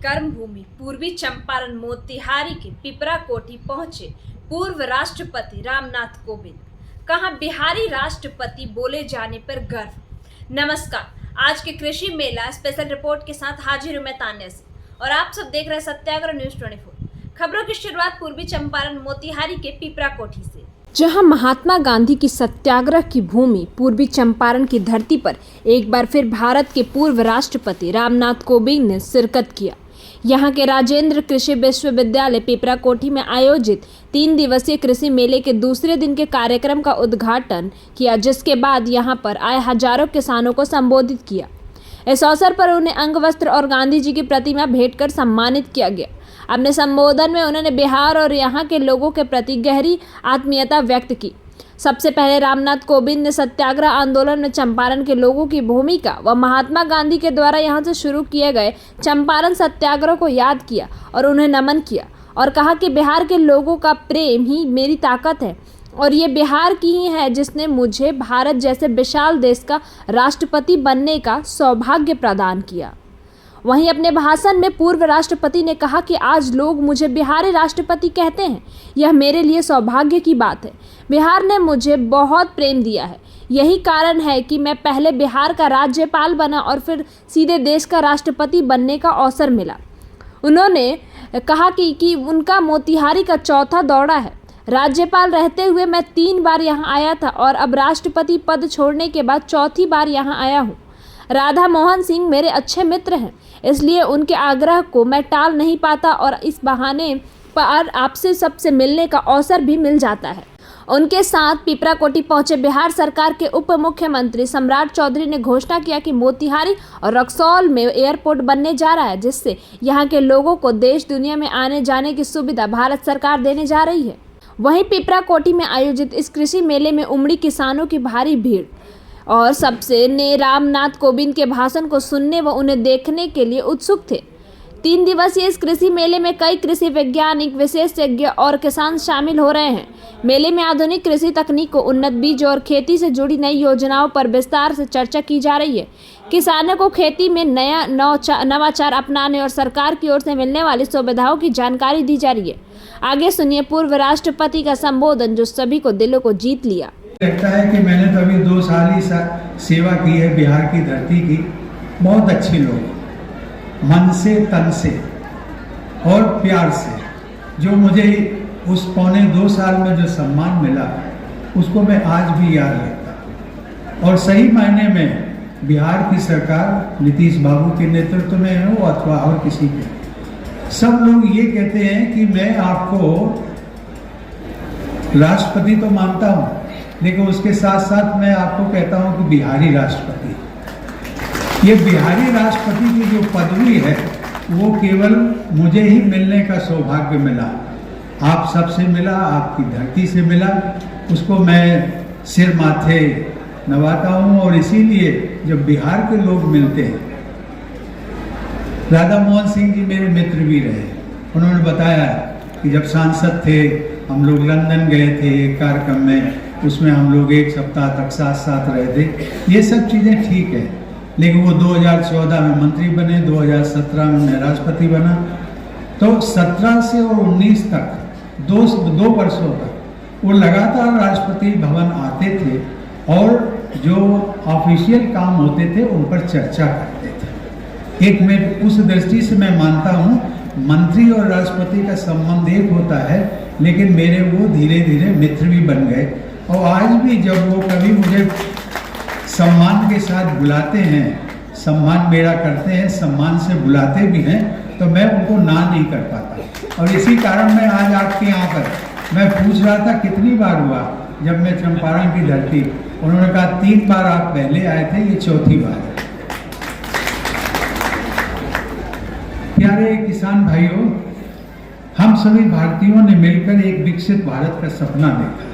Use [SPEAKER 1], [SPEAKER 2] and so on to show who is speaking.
[SPEAKER 1] कर्मभूमि पूर्वी चंपारण मोतिहारी के पिपरा कोठी पहुंचे पूर्व राष्ट्रपति रामनाथ कोविंद। कहा बिहारी राष्ट्रपति बोले जाने पर गर्व। नमस्कार, आज के कृषि मेला स्पेशल रिपोर्ट के साथ हाजिर हूं मैं तान्या से और आप सब देख रहे हैं सत्याग्रह न्यूज 24। खबरों की शुरुआत पूर्वी चंपारण मोतिहारी के पिपरा कोठी से, जहां महात्मा गांधी की सत्याग्रह की भूमि पूर्वी चंपारण की धरती पर एक बार फिर भारत के पूर्व राष्ट्रपति रामनाथ कोविंद ने शिरकत किया। यहां के राजेंद्र कृषि विश्वविद्यालय पिपरा कोठी में आयोजित 3 दिवसीय कृषि मेले के दूसरे दिन के कार्यक्रम का उद्घाटन किया, जिसके बाद यहां पर आए हजारों किसानों को संबोधित किया। इस अवसर पर उन्हें अंग वस्त्र और गांधी जी की प्रतिमा भेंट कर सम्मानित किया गया। अपने संबोधन में उन्होंने बिहार और यहाँ के लोगों के प्रति गहरी आत्मीयता व्यक्त की। सबसे पहले रामनाथ कोविंद ने सत्याग्रह आंदोलन में चंपारण के लोगों की भूमिका व महात्मा गांधी के द्वारा यहाँ से शुरू किए गए चंपारण सत्याग्रह को याद किया और उन्हें नमन किया और कहा कि बिहार के लोगों का प्रेम ही मेरी ताकत है और ये बिहार की ही है जिसने मुझे भारत जैसे विशाल देश का राष्ट्रपति बनने का सौभाग्य प्रदान किया। वहीं अपने भाषण में पूर्व राष्ट्रपति ने कहा कि आज लोग मुझे बिहारी राष्ट्रपति कहते हैं, यह मेरे लिए सौभाग्य की बात है। बिहार ने मुझे बहुत प्रेम दिया है, यही कारण है कि मैं पहले बिहार का राज्यपाल बना और फिर सीधे देश का राष्ट्रपति बनने का अवसर मिला। उन्होंने कहा कि उनका मोतिहारी का चौथा दौरा है। राज्यपाल रहते हुए मैं 3 बार यहाँ आया था और अब राष्ट्रपति पद छोड़ने के बाद चौथी बार यहाँ आया हूँ। राधा मोहन सिंह मेरे अच्छे मित्र हैं, इसलिए उनके आग्रह को मैं टाल नहीं पाता और इस बहाने पर आपसे सबसे मिलने का अवसर भी मिल जाता है। उनके साथ पिपरा कोठी पहुंचे बिहार सरकार के उप मुख्यमंत्री सम्राट चौधरी ने घोषणा किया कि मोतिहारी और रक्सौल में एयरपोर्ट बनने जा रहा है, जिससे यहाँ के लोगों को देश दुनिया में आने जाने की सुविधा भारत सरकार देने जा रही है। वहीं पिपरा कोठी में आयोजित इस कृषि मेले में उमड़ी किसानों की भारी भीड़ और सबसे ने रामनाथ कोविंद के भाषण को सुनने व उन्हें देखने के लिए उत्सुक थे। 3 दिवसीय इस कृषि मेले में कई कृषि वैज्ञानिक, विशेषज्ञ और किसान शामिल हो रहे हैं। मेले में आधुनिक कृषि तकनीकों, उन्नत बीज और खेती से जुड़ी नई योजनाओं पर विस्तार से चर्चा की जा रही है। किसानों को खेती में नया नवाचार अपनाने और सरकार की ओर से मिलने वाली सुविधाओं की जानकारी दी जा रही है। आगे सुनिए पूर्व राष्ट्रपति का संबोधन, जो सभी को दिलों को जीत लिया।
[SPEAKER 2] लगता है कि मैंने तो अभी 2 साल ही सेवा की है बिहार की धरती की। बहुत अच्छे लोग, मन से, तन से और प्यार से, जो मुझे उस पौने 2 साल में जो सम्मान मिला उसको मैं आज भी याद रखता। और सही मायने में बिहार की सरकार नीतीश बाबू के नेतृत्व में हो अथवा और किसी के, सब लोग ये कहते हैं कि मैं आपको राष्ट्रपति तो मानता हूँ, लेकिन उसके साथ साथ मैं आपको कहता हूं कि बिहारी राष्ट्रपति। ये बिहारी राष्ट्रपति की जो पदवी है वो केवल मुझे ही मिलने का सौभाग्य मिला, आप सबसे मिला, आपकी धरती से मिला। उसको मैं सिर माथे नवाता हूं और इसीलिए जब बिहार के लोग मिलते हैं, राधा मोहन सिंह जी मेरे मित्र भी रहे। उन्होंने बताया कि जब सांसद थे हम लोग लंदन गए थे एक कार्यक्रम में, उसमें हम लोग 1 सप्ताह तक साथ रहे थे। ये सब चीज़ें ठीक है, लेकिन वो 2014 में मंत्री बने, 2017 में मैं राष्ट्रपति बना। तो 17 से और 19 तक 2 वर्षों तक वो लगातार राष्ट्रपति भवन आते थे और जो ऑफिशियल काम होते थे उन पर चर्चा करते थे। एक मैं उस दृष्टि से मैं मानता हूँ मंत्री और राष्ट्रपति का संबंध एक होता है, लेकिन मेरे वो धीरे धीरे मित्र भी बन गए। और आज भी जब वो कभी मुझे सम्मान के साथ बुलाते हैं, सम्मान मेरा करते हैं, सम्मान से बुलाते भी हैं, तो मैं उनको ना नहीं कर पाता। और इसी कारण मैं आज आपके यहाँ पर मैं पूछ रहा था कितनी बार हुआ जब मैं चंपारण की धरती, उन्होंने कहा 3 बार आप पहले आए थे, ये चौथी बार है। प्यारे किसान भाइयों, हम सभी भारतीयों ने मिलकर एक विकसित भारत का सपना देखा।